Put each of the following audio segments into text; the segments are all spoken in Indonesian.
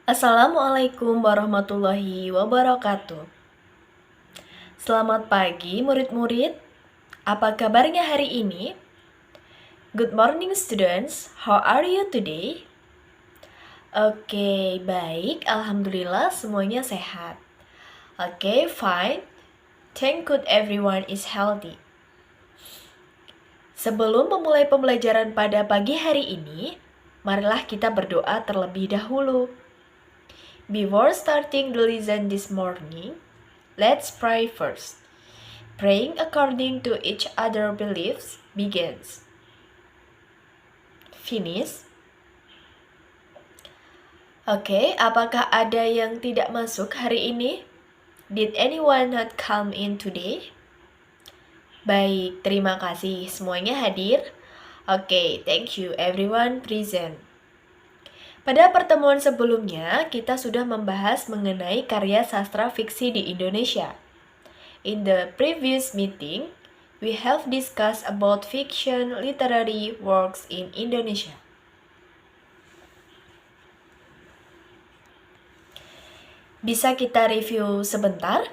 Assalamualaikum warahmatullahi wabarakatuh. Selamat pagi murid-murid. Apa kabarnya hari ini? Good morning students. How are you today? Oke, baik. Alhamdulillah semuanya sehat. Oke, fine. Thank God everyone is healthy. Sebelum memulai pembelajaran pada pagi hari ini, marilah kita berdoa terlebih dahulu. Before starting the lesson this morning, let's pray first. Praying according to each other beliefs begins. Finish. Oke, apakah ada yang tidak masuk hari ini? Did anyone not come in today? Baik, terima kasih semuanya hadir. Oke, thank you everyone present. Pada pertemuan sebelumnya, kita sudah membahas mengenai karya sastra fiksi di Indonesia. In the previous meeting, we have discussed about fiction literary works in Indonesia. Bisa kita review sebentar?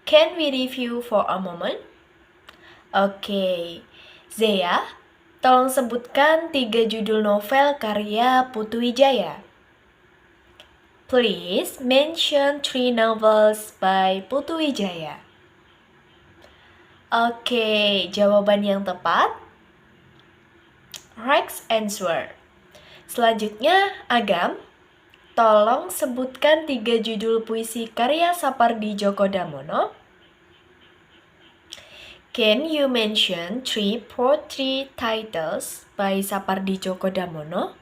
Can we review for a moment? Oke, Zea, tolong sebutkan 3 judul novel karya Putu Wijaya. Please mention 3 novels by Putu Wijaya. Oke, jawaban yang tepat. Right answer. Selanjutnya, Agam, tolong sebutkan 3 judul puisi karya Sapardi Djoko Damono. Can you mention 3 poetry titles by Sapardi Djoko Damono?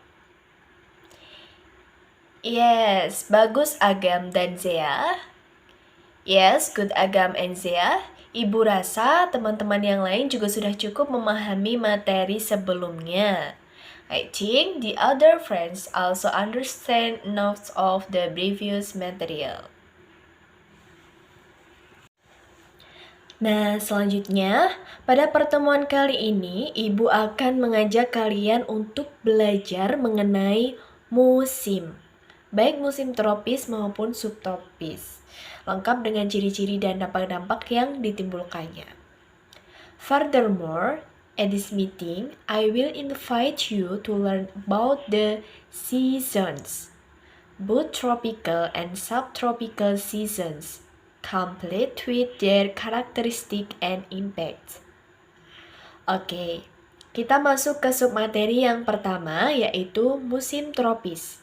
Yes, bagus Agam dan Zea. Yes, good Agam and Zea. Ibu rasa teman-teman yang lain juga sudah cukup memahami materi sebelumnya. I think the other friends also understand enough of the previous material. Nah, selanjutnya, pada pertemuan kali ini, Ibu akan mengajak kalian untuk belajar mengenai musim, baik musim tropis maupun subtropis, lengkap dengan ciri-ciri dan dampak-dampak yang ditimbulkannya. Furthermore, at this meeting, I will invite you to learn about the seasons, both tropical and subtropical seasons, complete with their characteristic and impact. Oke, kita masuk ke submateri yang pertama, yaitu musim tropis.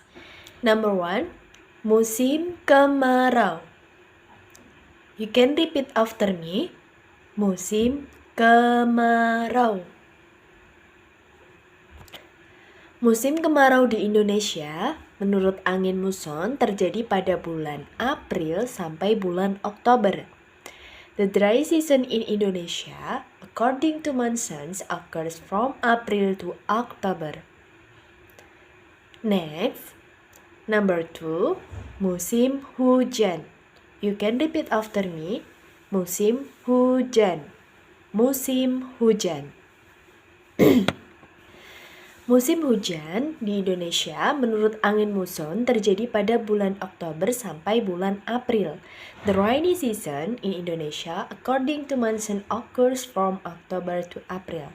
Number 1, musim kemarau. You can repeat after me. Musim kemarau. Musim kemarau di Indonesia, menurut angin muson, terjadi pada bulan April sampai bulan Oktober. The dry season in Indonesia, according to monsoons, occurs from April to October. Next, number 2, musim hujan. You can repeat after me. Musim hujan. Musim hujan. Musim hujan di Indonesia menurut angin muson terjadi pada bulan Oktober sampai bulan April. The rainy season in Indonesia according to monsoon occurs from October to April.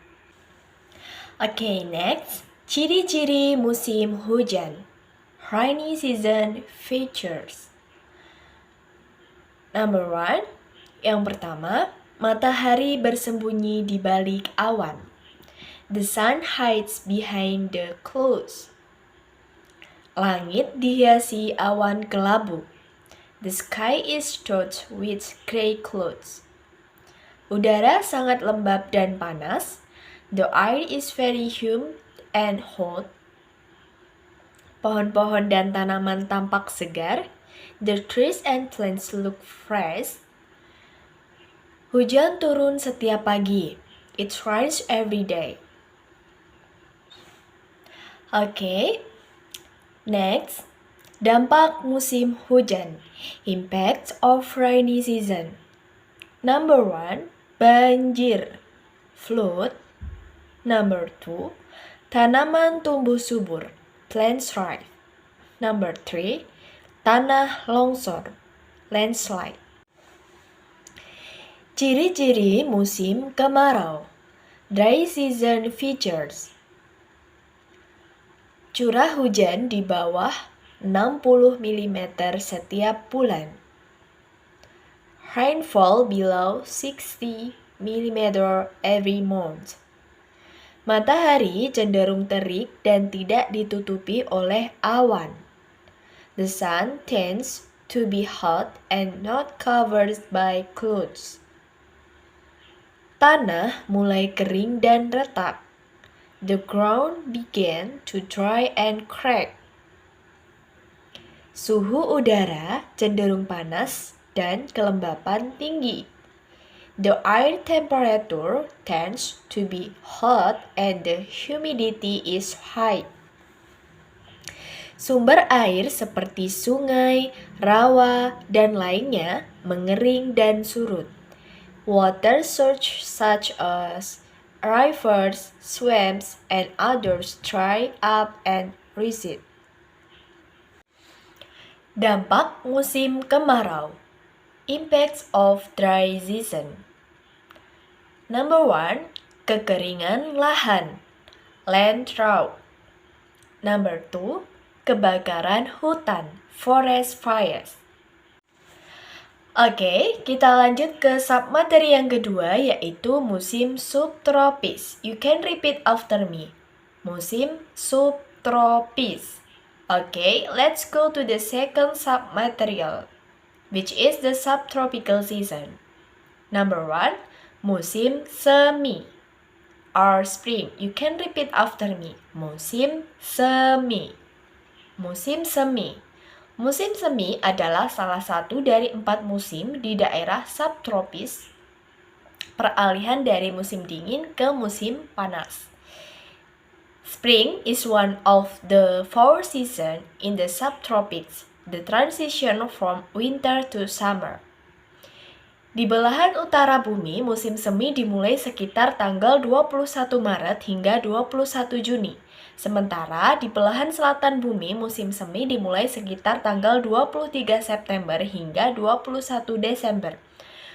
Okay, next. Ciri-ciri musim hujan. Rainy season features. Number 1, yang pertama, matahari bersembunyi di balik awan. The sun hides behind the clouds. Langit dihiasi awan kelabu. The sky is dotted with gray clouds. Udara sangat lembab dan panas. The air is very humid and hot. Pohon-pohon dan tanaman tampak segar. The trees and plants look fresh. Hujan turun setiap pagi. It rains every day. Oke, next, dampak musim hujan, impact of rainy season. Number 1, banjir, flood. Number 2, tanaman tumbuh subur, plants thrive. Number 3, tanah longsor, landslide. Ciri-ciri musim kemarau. Dry season features. Curah hujan di bawah 60 mm setiap bulan. Rainfall below 60 mm every month. Matahari cenderung terik dan tidak ditutupi oleh awan. The sun tends to be hot and not covered by clouds. Tanah mulai kering dan retak. The ground began to dry and crack. Suhu udara cenderung panas dan kelembapan tinggi. The air temperature tends to be hot and the humidity is high. Sumber air seperti sungai, rawa, dan lainnya mengering dan surut. Water sources such as rivers, swamps, and others dry up and recede. Dampak musim kemarau. Impacts of dry season. Number 1, kekeringan lahan, land drought. Number 2, kebakaran hutan, forest fires. Oke, kita lanjut ke submateri yang kedua, yaitu musim subtropis. You can repeat after me. Musim subtropis. Oke, let's go to the second submaterial, which is the subtropical season. Number 1, musim semi or spring. You can repeat after me. Musim semi. Musim semi. Musim semi adalah salah satu dari 4 musim di daerah subtropis, peralihan dari musim dingin ke musim panas. Spring is one of the 4 seasons in the subtropics, the transition from winter to summer. Di belahan utara bumi, musim semi dimulai sekitar tanggal 21 Maret hingga 21 Juni. Sementara di belahan selatan bumi, musim semi dimulai sekitar tanggal 23 September hingga 21 Desember.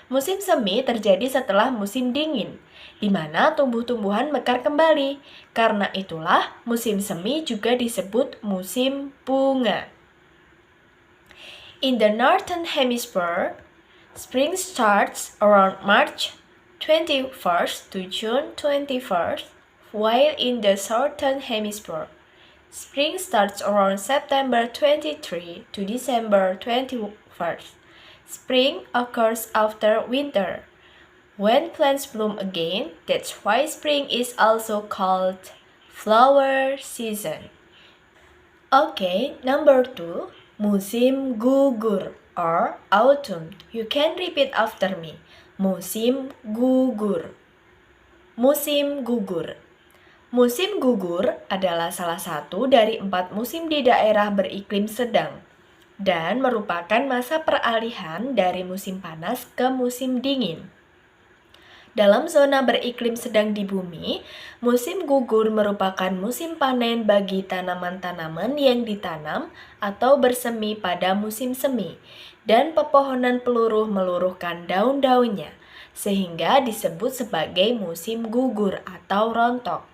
Musim semi terjadi setelah musim dingin, di mana tumbuh-tumbuhan mekar kembali. Karena itulah musim semi juga disebut musim bunga. In the Northern Hemisphere, spring starts around March 21st to June 21st, while in the Southern Hemisphere, spring starts around September 23 to December 21st. Spring occurs after winter. When plants bloom again, that's why spring is also called flower season. Okay, number 2, musim gugur or autumn. You can repeat after me. Musim gugur. Musim gugur. Musim gugur adalah salah satu dari 4 musim di daerah beriklim sedang dan merupakan masa peralihan dari musim panas ke musim dingin. Dalam zona beriklim sedang di bumi, musim gugur merupakan musim panen bagi tanaman-tanaman yang ditanam atau bersemi pada musim semi, dan pepohonan peluruh meluruhkan daun-daunnya, sehingga disebut sebagai musim gugur atau rontok.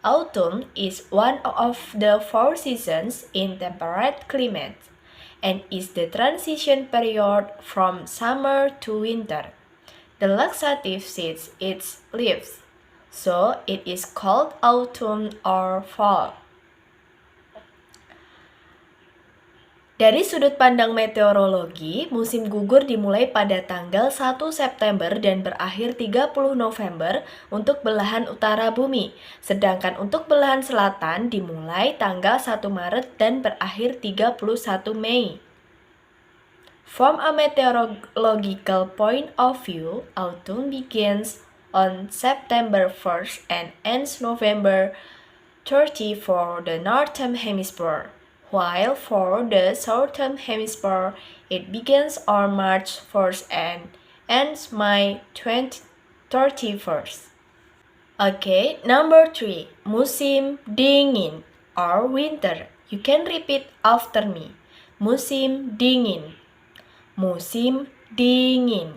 Autumn is one of the 4 seasons in temperate climate and is the transition period from summer to winter. The laxative seeds its leaves, so it is called autumn or fall. Dari sudut pandang meteorologi, musim gugur dimulai pada tanggal 1 September dan berakhir 30 November untuk belahan utara bumi, sedangkan untuk belahan selatan dimulai tanggal 1 Maret dan berakhir 31 Mei. From a meteorological point of view, autumn begins on September 1st and ends November 30 for the Northern Hemisphere, while for the Southern Hemisphere, it begins on March 1st and ends May 31st. Okay, number 3, musim dingin or winter. You can repeat after me. Musim dingin. Musim dingin.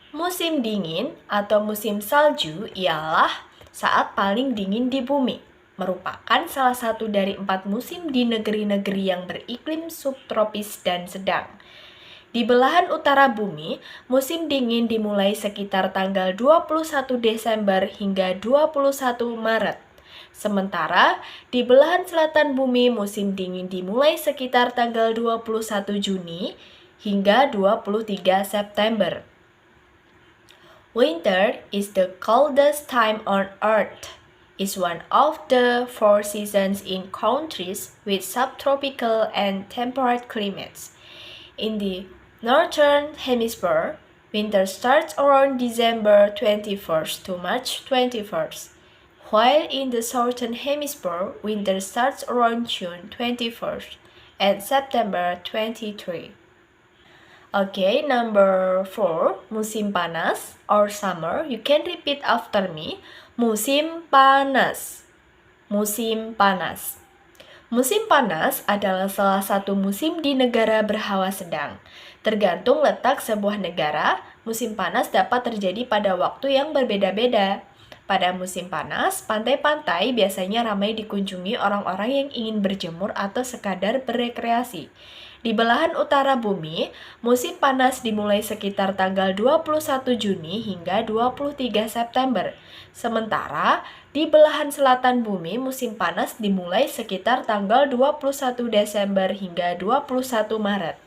Musim dingin atau musim salju ialah saat paling dingin di bumi. Merupakan salah satu dari 4 musim di negeri-negeri yang beriklim subtropis dan sedang. Di belahan utara bumi, musim dingin dimulai sekitar tanggal 21 Desember hingga 21 Maret. Sementara di belahan selatan bumi, musim dingin dimulai sekitar tanggal 21 Juni hingga 23 September. Winter is the coldest time on Earth. It's one of the 4 seasons in countries with subtropical and temperate climates. In the Northern Hemisphere, winter starts around December 21st to March 21st, while in the Southern Hemisphere, winter starts around June 21st and September 23. Okay, number 4, musim panas or summer. You can repeat after me. Musim panas. Musim panas. Musim panas adalah salah satu musim di negara berhawa sedang. Tergantung letak sebuah negara, musim panas dapat terjadi pada waktu yang berbeda-beda. Pada musim panas, pantai-pantai biasanya ramai dikunjungi orang-orang yang ingin berjemur atau sekadar berekreasi. Di belahan utara bumi, musim panas dimulai sekitar tanggal 21 Juni hingga 23 September. Sementara di belahan selatan bumi, musim panas dimulai sekitar tanggal 21 Desember hingga 21 Maret.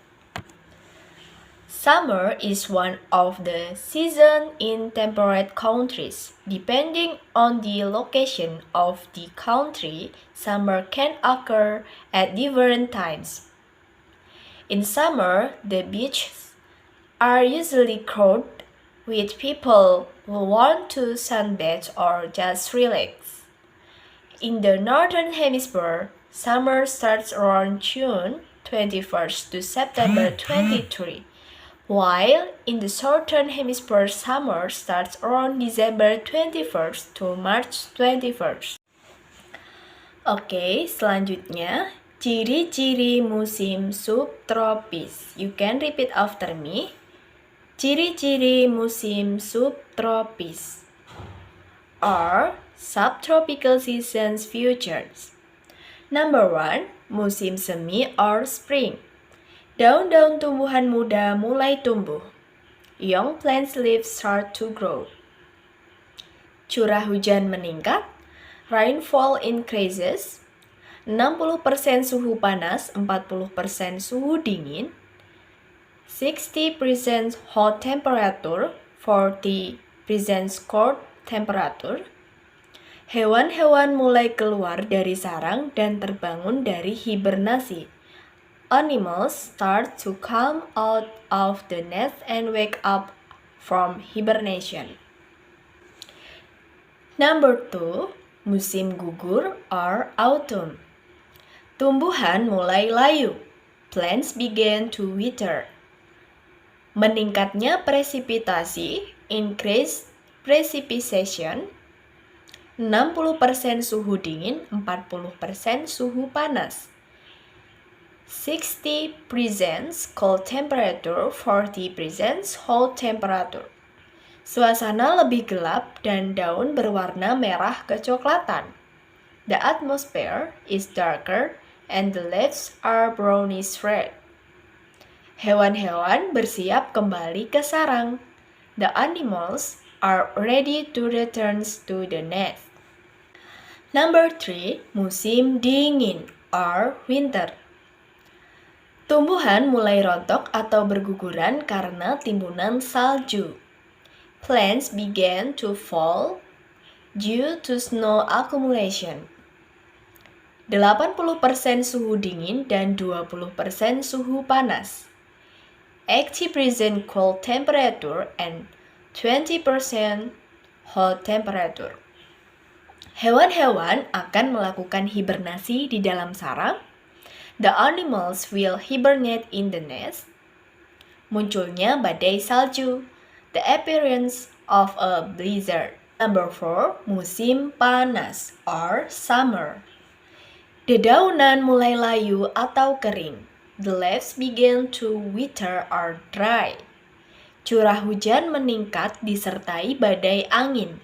Summer is one of the seasons in temperate countries. Depending on the location of the country, summer can occur at different times. In summer, the beaches are usually crowded with people who want to sunbathe or just relax. In the Northern Hemisphere, summer starts around June 21st to September 23, while in the Southern Hemisphere, summer starts around December 21st to March 21st. Oke, selanjutnya ciri-ciri musim subtropis. You can repeat after me. Ciri-ciri musim subtropis or subtropical seasons features. Number 1, musim semi or spring. Daun-daun tumbuhan muda mulai tumbuh. Young plant leaves start to grow. Curah hujan meningkat. Rainfall increases. 60% suhu panas, 40% suhu dingin, 60% hot temperature, 40% cold temperature. Hewan-hewan mulai keluar dari sarang dan terbangun dari hibernasi. Animals start to come out of the nest and wake up from hibernation. Number 2, musim gugur or autumn. Tumbuhan mulai layu. Plants begin to wither. Meningkatnya presipitasi, increased precipitation. 60% suhu dingin, 40% suhu panas. 60% cold temperature, 40% hot temperature. Suasana lebih gelap dan daun berwarna merah kecoklatan. The atmosphere is darker and the leaves are brownish red. Hewan-hewan bersiap kembali ke sarang. The animals are ready to return to the nest. Number 3, musim dingin or winter. Tumbuhan mulai rontok atau berguguran karena timbunan salju. Plants began to fall due to snow accumulation. 80% suhu dingin dan 20% suhu panas. 80% cold temperature and 20% hot temperature. Hewan-hewan akan melakukan hibernasi di dalam sarang. The animals will hibernate in the nest. Munculnya badai salju. The appearance of a blizzard. Number 4, musim panas or summer. Dedaunan mulai layu atau kering. The leaves begin to wither or dry. Curah hujan meningkat disertai badai angin.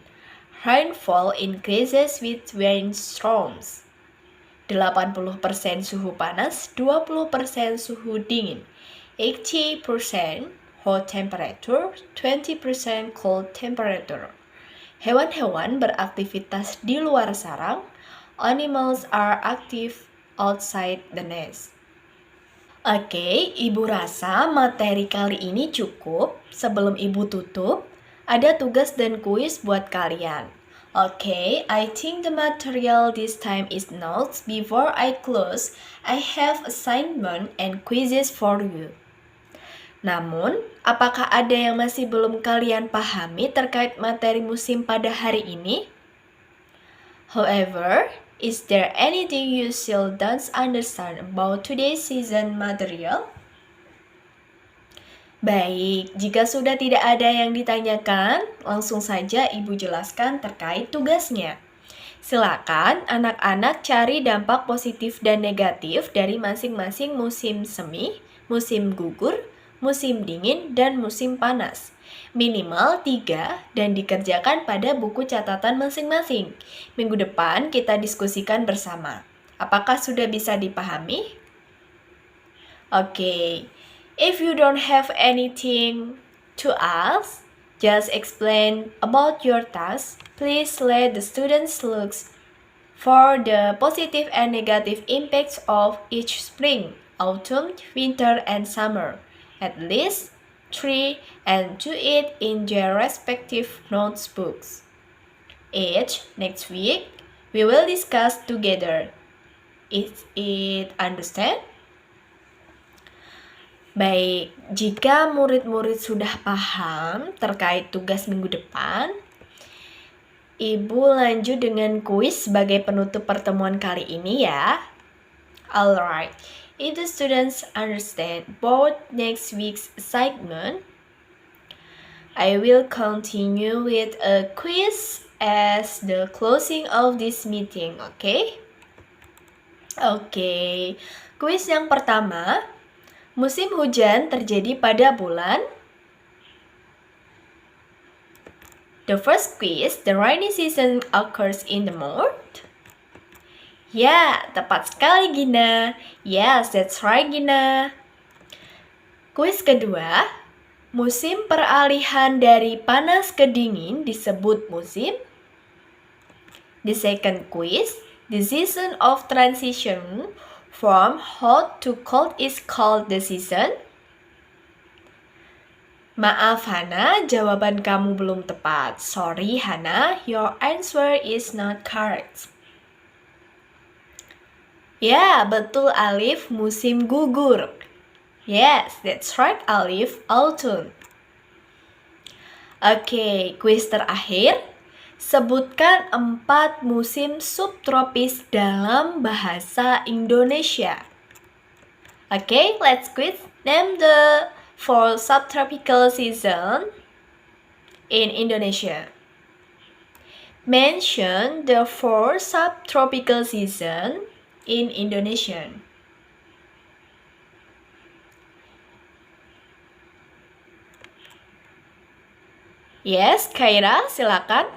Rainfall increases with windstorms. 80% suhu panas, 20% suhu dingin. 80% hot temperature, 20% cold temperature. Hewan-hewan beraktivitas di luar sarang. Animals are active outside the nest. Oke, Ibu rasa materi kali ini cukup. Sebelum Ibu tutup, ada tugas dan kuis buat kalian. Oke, I think the material this time is notes. Before I close, I have assignment and quizzes for you. Namun, apakah ada yang masih belum kalian pahami terkait materi musim pada hari ini? However, is there anything you still don't understand about today's season material? Baik, jika sudah tidak ada yang ditanyakan, langsung saja Ibu jelaskan terkait tugasnya. Silakan anak-anak cari dampak positif dan negatif dari masing-masing musim semi, musim gugur, musim dingin, dan musim panas. Minimal 3 dan dikerjakan pada buku catatan masing-masing. Minggu depan kita diskusikan bersama. Apakah sudah bisa dipahami? Oke, if you don't have anything to ask, just explain about your task. Please let the students look for the positive and negative impacts of each spring, autumn, winter, and summer. At least 3 and do it in their respective notebooks. Next week, we will discuss together. Is it understand? Baik, jika murid-murid sudah paham terkait tugas minggu depan, Ibu lanjut dengan kuis sebagai penutup pertemuan kali ini ya. Alright, if the students understand both next week's assignment, I will continue with a quiz as the closing of this meeting, okay? Oke, kuis yang pertama, musim hujan terjadi pada bulan. The first quiz, the rainy season occurs in the month. Ya, tepat sekali Gina. Yes, that's right Gina. Kuis kedua, musim peralihan dari panas ke dingin disebut musim. The second quiz, the season of transition from hot to cold is called the season. Maaf Hana, jawaban kamu belum tepat. Sorry Hana, your answer is not correct. Ya, betul Alif, musim gugur. Yes, that's right Alif, autumn. Oke, kuis terakhir. Sebutkan 4 musim subtropis dalam bahasa Indonesia. Oke, let's quiz. Name the 4 subtropical season in Indonesia. Mention the 4 subtropical season in Indonesia. Yes, Kaira, silakan.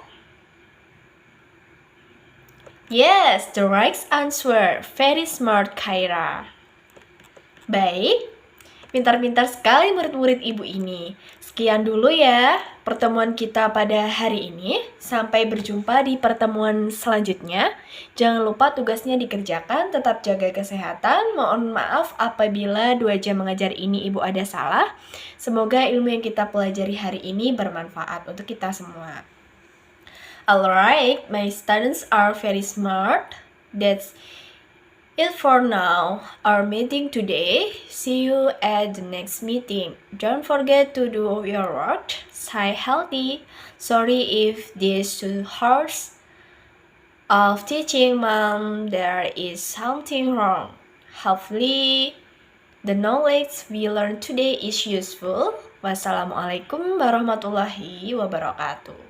Yes, the right answer. Very smart, Kaira. Baik, pintar-pintar sekali murid-murid ibu ini. Sekian dulu ya pertemuan kita pada hari ini. Sampai berjumpa di pertemuan selanjutnya. Jangan lupa tugasnya dikerjakan, tetap jaga kesehatan. Mohon maaf apabila 2 jam mengajar ini ibu ada salah. Semoga ilmu yang kita pelajari hari ini bermanfaat untuk kita semua. Alright, my students are very smart. That's it for now, our meeting today. See you at the next meeting. Don't forget to do your work. Stay healthy. Sorry if this too harsh of teaching, Mom. There is something wrong. Hopefully, the knowledge we learned today is useful. Wassalamualaikum warahmatullahi wabarakatuh.